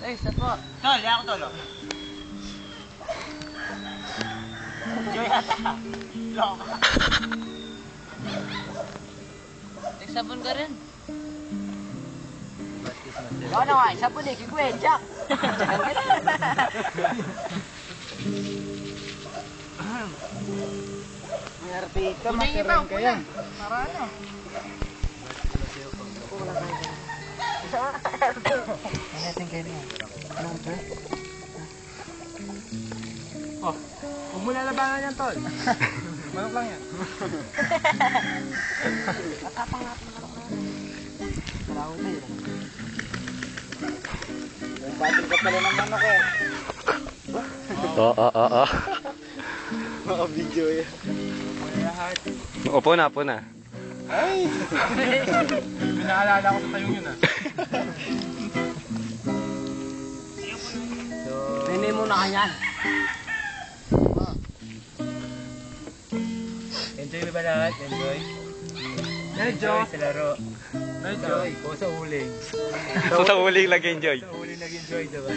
Ay, isa po. Tol, yan ako tolo. Joy ata. Loko. Nagsabon ka rin. Ano nga, sabon eh, kikwen, Jack. May artista, masirin ka yan. Para ano? Panatin kayo niya. Anong ba? Oh, huwag mo lalabangan yan, tol. Manok lang yan. Atapang natin manok na yan. Kalawin kayo. Batil ka pala ng manok eh. Oo. Maka-video yan. Upo na. Ay! Pinaalala ko sa tayong yun ah. Nene mo na kanyan. Enjoy ba lahat? Enjoy? Enjoy sa laro. Enjoy. O sa uling. Sa huling nag-enjoy. Sa uling nag-enjoy, diba?